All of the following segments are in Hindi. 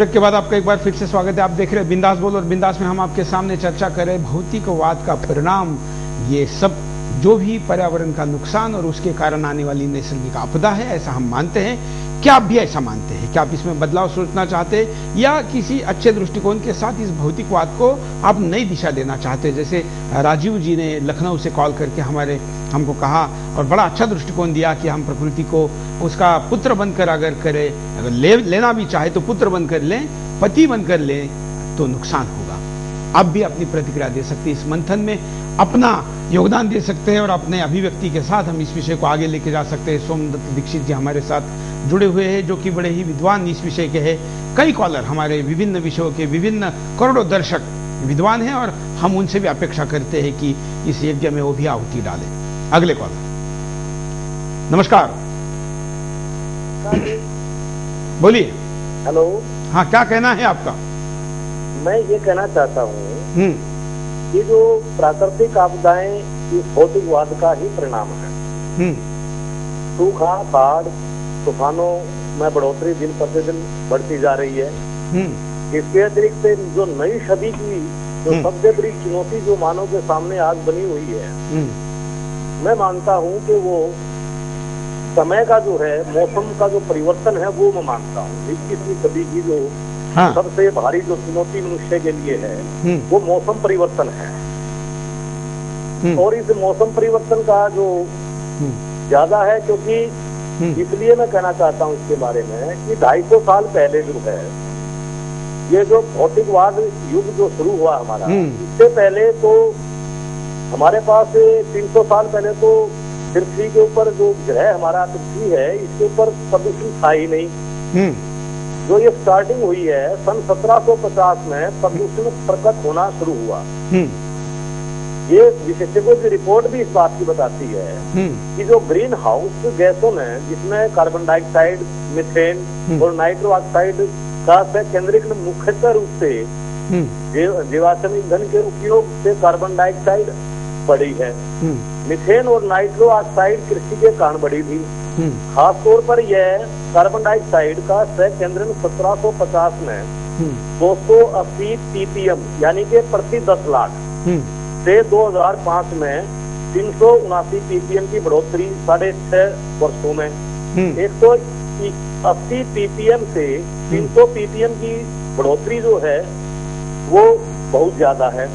ब्रेक के बाद आपका एक बार फिर से स्वागत है। आप देख रहे हैं बिंदास बोल, और बिंदास में हम आपके सामने चर्चा कर रहे हैं भौतिकवाद का परिणाम। ये सब जो भी पर्यावरण का नुकसान और उसके कारण आने वाली नैसर्गिक आपदा है, ऐसा हम मानते हैं। क्या आप भी ऐसा मानते हैं? क्या आप इसमें बदलाव सोचना चाहते हैं, या किसी अच्छे दृष्टिकोण के साथ इस भौतिकवाद को आप नई दिशा देना चाहते हैं? जैसे राजीव जी ने लखनऊ से कॉल करके हमको कहा और बड़ा अच्छा दृष्टिकोण दिया कि हम प्रकृति को उसका पुत्र बनकर अगर करें, अगर लेना भी चाहे तो पुत्र बनकर लें, पति बनकर लें, तो नुकसान होगा। आप भी अपनी प्रतिक्रिया दे सकते हैं, इस मंथन में अपना योगदान दे सकते हैं और अपने अभिव्यक्ति के साथ हम इस विषय को आगे लेके जा सकते हैं। सोमदत्त दीक्षित जी हमारे साथ जुड़े हुए हैं, जो कि बड़े ही विद्वान इस विषय के हैं। कई कॉलर हमारे विभिन्न विषयों के, विभिन्न करोड़ों दर्शक विद्वान हैं, और हम उनसे भी अपेक्षा करते हैं कि इस यज्ञ में वो भी आहुति डालें। अगले कॉलर, नमस्कार, बोलिए। हेलो। हाँ, क्या कहना है आपका? मैं ये कहना चाहता हूँ कि जो प्राकृतिक आपदाएं इस भौतिकवाद का ही परिणाम है। सूखा, बाढ़, तूफानों में बढ़ोतरी दिन प्रतिदिन बढ़ती जा रही है। इसके अतिरिक्त जो नई सदी की जो सबसे बड़ी चुनौती जो मानव के सामने आज बनी हुई है, मैं मानता हूँ कि वो समय का जो है, मौसम का जो परिवर्तन है, वो मैं मानता हूँ। 21वीं सदी की जो सबसे भारी जो चुनौती मनुष्य के लिए है, वो मौसम परिवर्तन है। और इस मौसम परिवर्तन का जो ज्यादा है, क्योंकि इसलिए मैं कहना चाहता हूँ इसके बारे में कि 250 साल पहले जो है, ये जो भौतिकवाद युग जो शुरू हुआ हमारा, इससे पहले तो हमारे पास 300 साल पहले तो पृथ्वी के ऊपर जो ग्रह हमारा पृथ्वी है, इसके ऊपर प्रदूषण था ही नहीं। जो ये स्टार्टिंग हुई है सन 1750 में, प्रदूषण प्रकट होना शुरू हुआ। ये विशेषज्ञों की रिपोर्ट भी इस बात की बताती है कि जो ग्रीन हाउस गैसों ने, जिसमें कार्बन डाइऑक्साइड, मीथेन और नाइट्रो ऑक्साइड का केंद्रीकृत मुख्यतः रूप से जीवाश्म ईंधन के उपयोग से कार्बन डाइऑक्साइड बढ़ी है। मीथेन और नाइट्रो ऑक्साइड कृषि के कारण बढ़ी थी। खास तौर पर यह कार्बन डाइऑक्साइड का केंद्रण 1750 में 280 ppm यानी कि प्रति 10 लाख से 2005 में 379 ppm की बढ़ोतरी 6.5 वर्षों में। 180 ppm से 300 ppm की बढ़ोतरी जो है वो बहुत ज्यादा है।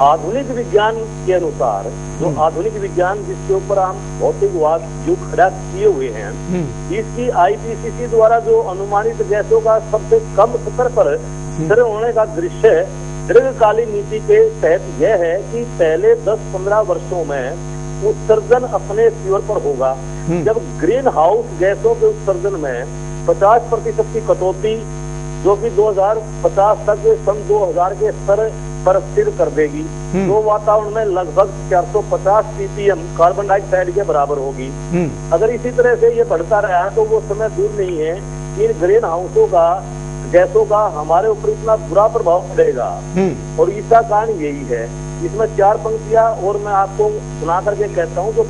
आधुनिक विज्ञान के अनुसार, जो आधुनिक विज्ञान जिसके ऊपर हम भौतिकवाद जो खड़ा किए हुए हैं, इसकी IPCC द्वारा जो अनुमानित गैसों का सबसे कम स्तर पर स्थिर होने का दृश्य दीर्घकालीन नीति के तहत यह है कि पहले 10-15 वर्षों में उत्सर्जन अपने सिर पर होगा, जब ग्रीन हाउस गैसों के उत्सर्जन में 50% की कटौती, जो कि 2050 तक सन 2000 के स्तर पर स्थिर कर देगी, जो वातावरण में लगभग 450 ppm कार्बन डाइऑक्साइड के बराबर होगी। अगर इसी तरह से ये बढ़ता रहा तो वो समय दूर नहीं है कि इन ग्रीन हाउसों का गैसों का हमारे ऊपर इतना बुरा प्रभाव पड़ेगा। और इसका कारण यही है। इसमें 4 पंक्तियां और मैं आपको सुना करके कहता हूँ, जो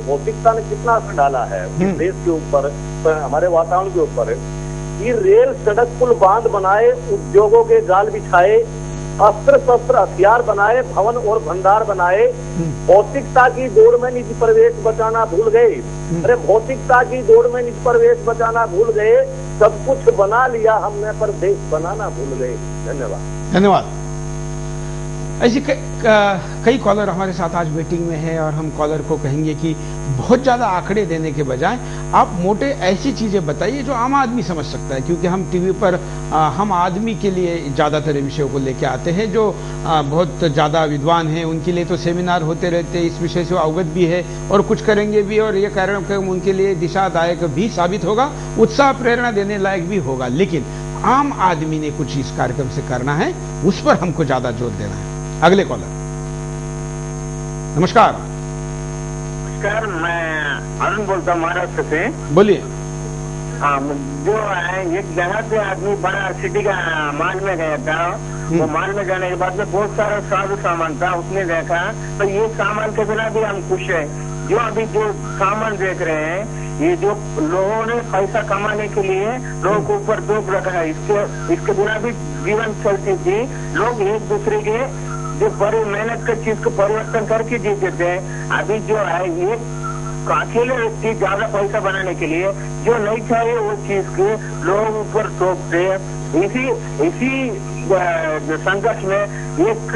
भौतिकता ने कितना असर डाला है इस देश के ऊपर, हमारे वातावरण के ऊपर। कि रेल, सड़क, पुल, बांध बनाए, उद्योगों के जाल बिछाए, अस्त्र शस्त्र हथियार बनाए, भवन और भंडार बनाए, भौतिकता की दौड़ में निज प्रवेश बचाना भूल गए। अरे भौतिकता की दौड़ में निज प्रवेश बचाना भूल गए, सब कुछ बना लिया हमने पर देश बनाना भूल गए। धन्यवाद। धन्यवाद। ऐसी कई कॉलर हमारे साथ आज वेटिंग में है, और हम कॉलर को कहेंगे कि बहुत ज्यादा आंकड़े देने के बजाय आप मोटे ऐसी चीजें बताइए जो आम आदमी समझ सकता है, क्योंकि हम टीवी पर हम आदमी के लिए ज्यादातर विषयों को लेकर आते हैं। जो बहुत ज्यादा विद्वान हैं उनके लिए तो सेमिनार होते रहते हैं, इस विषय से अवगत भी है और कुछ करेंगे भी, और ये कार्यक्रम उनके लिए दिशादायक भी साबित होगा, उत्साह प्रेरणा देने लायक भी होगा। लेकिन आम आदमी ने कुछ इस कार्यक्रम से करना है, उस पर हमको ज्यादा जोर देना है। अगले कॉलर, नमस्कार। नमस्कार, मैं अरुण बोलता हूँ महाराष्ट्र से। बोलिए। हाँ, जो है एक जगह पे आदमी बड़ा सिटी का मॉल में गया था। वो मॉल में जाने के बाद में बहुत सारा साधु सामान था। उसने देखा तो ये सामान के बिना भी हम खुश है। जो अभी जो सामान देख रहे हैं ये जो लोगों ने पैसा कमाने के लिए लोगों के ऊपर दोष रखा है, इसके बिना भी जीवन चलती थी। लोग एक दूसरे के जो बड़ी मेहनत की चीज को परिवर्तन करके जीते थे। अभी जो है ये अकेले व्यक्ति ज्यादा पैसा बनाने के लिए जो नहीं चाहिए वो चीज के लोगों ऊपर थोपते हैं। इसी संघर्ष में एक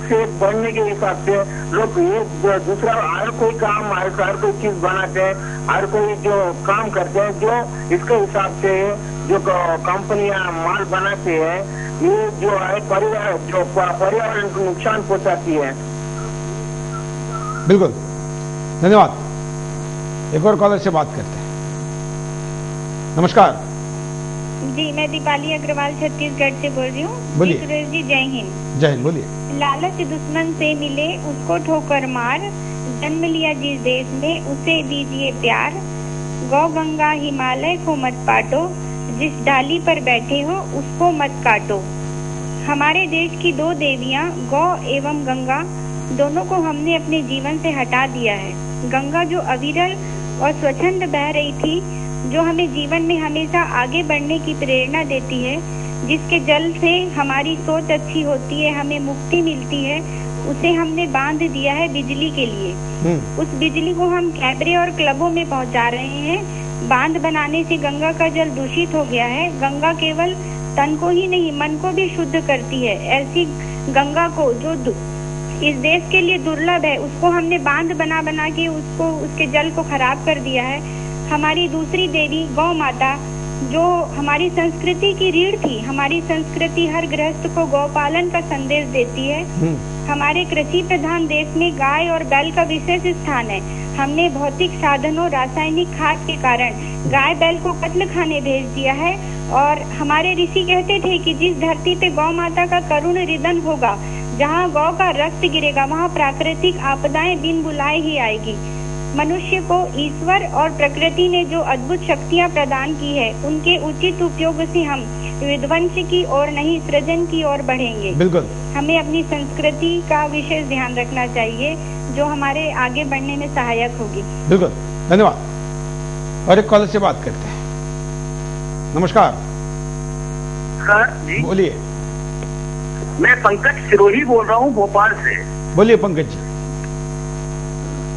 से एक बढ़ने के हिसाब से लोग एक दूसरा हर कोई काम हर कोई चीज बनाते हैं, हर कोई जो काम करते हैं जो इसके हिसाब से जो कंपनियां माल बनाती है ये जो है पर्यावरण को नुकसान पहुंचाती है। बिल्कुल, धन्यवाद। एक और कॉलर से बात करते हैं। नमस्कार जी, मैं दीपाली अग्रवाल छत्तीसगढ़ से बोल रही हूँ। बोलिए। सुरेश जी, जय हिंद। जय हिंद, बोलिए। लालच दुश्मन से मिले उसको ठोकर मार, जन्म लिया जिस देश में उसे दीजिए प्यार। गौ गंगा हिमालय को मत पाटो, जिस डाली पर बैठे हो उसको मत काटो। हमारे देश की दो देवियाँ गौ एवं गंगा दोनों को हमने अपने जीवन से हटा दिया है। गंगा जो अविरल और स्वच्छंद बह रही थी, जो हमें जीवन में हमेशा आगे बढ़ने की प्रेरणा देती है, जिसके जल से हमारी सोच अच्छी होती है, हमें मुक्ति मिलती है, उसे हमने बांध दिया है बिजली के लिए। उस बिजली को हम कैमरे और क्लबों में पहुंचा रहे हैं। बांध बनाने से गंगा का जल दूषित हो गया है। गंगा केवल तन को ही नहीं मन को भी शुद्ध करती है। ऐसी गंगा को जो इस देश के लिए दुर्लभ है, उसको हमने बांध बना के उसके जल को खराब कर दिया है। हमारी दूसरी देवी गौ माता जो हमारी संस्कृति की रीढ़ थी, हमारी संस्कृति हर गृहस्थ को गौपालन का संदेश देती है। हमारे कृषि प्रधान देश में गाय और बैल का विशेष स्थान है। हमने भौतिक साधनों रासायनिक खाद के कारण गाय बैल को कत्ल खाने भेज दिया है। और हमारे ऋषि कहते थे कि जिस धरती पे गौ माता का करुण रिदन होगा, जहाँ गौ का रक्त गिरेगा, वहाँ प्राकृतिक आपदाएं बिन बुलाए ही आएगी। मनुष्य को ईश्वर और प्रकृति ने जो अद्भुत शक्तियाँ प्रदान की है, उनके उचित उपयोग से हम विध्वंस की ओर नहीं सृजन की ओर बढ़ेंगे। बिल्कुल, हमें अपनी संस्कृति का विशेष ध्यान रखना चाहिए, जो हमारे आगे बढ़ने में सहायक होगी। बिल्कुल, धन्यवाद। और एक कॉलर से बात करते हैं। नमस्कार। सर जी, बोलिए। मैं पंकज सिरोही बोल रहा हूँ भोपाल से। बोलिए पंकज जी।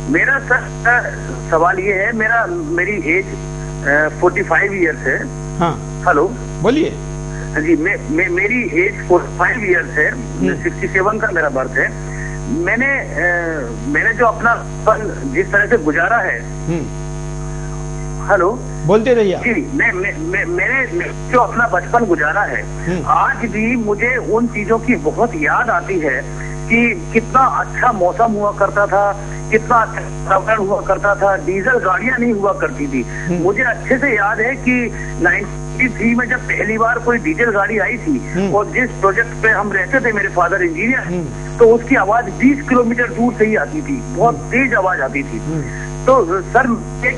मेरा सर सवाल ये है, मेरी एज 45 ईयर्स है। हाँ, हेलो, बोलिए। हाँ जी, मेरी एज 45 ईयर्स है। 67 का मेरा बर्थ है। मैंने जो अपना जिस तरह से गुजारा है। हेलो, बोलते रहिए। जी, मैंने जो अपना बचपन गुजारा है, आज भी मुझे उन चीजों की बहुत याद आती है कि कितना अच्छा मौसम हुआ करता था, कितना अच्छा वातावरण हुआ करता था। डीजल गाड़ियां नहीं हुआ करती थी। मुझे अच्छे से याद है कि 93 में जब पहली बार कोई डीजल गाड़ी आई थी और जिस प्रोजेक्ट पे हम रहते थे, मेरे फादर इंजीनियर, तो उसकी आवाज 20 किलोमीटर दूर से ही आती थी, बहुत तेज आवाज आती थी। तो सर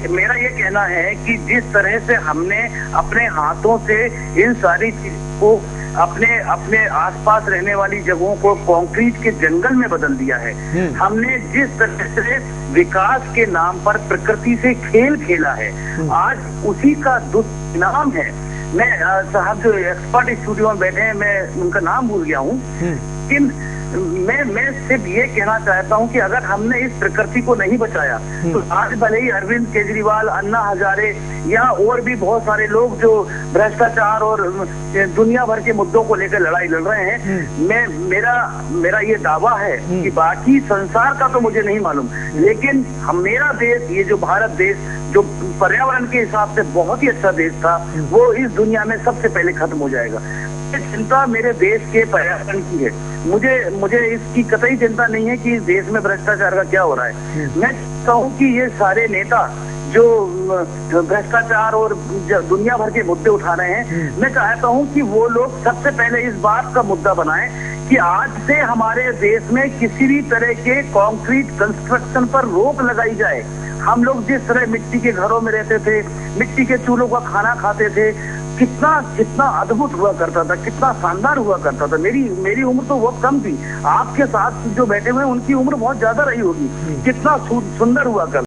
मेरा ये कहना है कि जिस तरह से हमने अपने हाथों से इन सारी चीजों को अपने आसपास रहने वाली जगहों को कंक्रीट के जंगल में बदल दिया है, हमने जिस तरह से विकास के नाम पर प्रकृति से खेल खेला है, आज उसी का दुष्परिणाम है। मैं साहब जो एक्सपर्ट स्टूडियो में बैठे हैं, मैं उनका नाम भूल गया हूँ, लेकिन मैं सिर्फ ये कहना चाहता हूँ कि अगर हमने इस प्रकृति को नहीं बचाया तो आज भले ही अरविंद केजरीवाल, अन्ना हजारे या और भी बहुत सारे लोग जो भ्रष्टाचार और दुनिया भर के मुद्दों को लेकर लड़ाई लड़ रहे हैं, मेरा ये दावा है कि बाकी संसार का तो मुझे नहीं मालूम, लेकिन मेरा देश, ये जो भारत देश जो पर्यावरण के हिसाब से बहुत ही अच्छा देश था, वो इस दुनिया में सबसे पहले खत्म हो जाएगा। चिंता मेरे देश के पर्यावरण की है। मुझे इसकी कतई चिंता नहीं है कि इस देश में भ्रष्टाचार का क्या हो रहा है। मैं चाहता हूँ कि ये सारे नेता जो भ्रष्टाचार और दुनिया भर के मुद्दे उठा रहे हैं, मैं चाहता हूँ कि वो लोग सबसे पहले इस बात का मुद्दा बनाएं कि आज से हमारे देश में किसी भी तरह के कंक्रीट कंस्ट्रक्शन पर रोक लगाई जाए। हम लोग जिस तरह मिट्टी के घरों में रहते थे, मिट्टी के चूल्हों का खाना खाते थे, कितना अद्भुत हुआ करता था, कितना शानदार हुआ करता था। मेरी उम्र तो बहुत कम थी, आपके साथ जो बैठे हुए उनकी उम्र बहुत ज्यादा रही होगी, कितना सुंदर हुआ करता।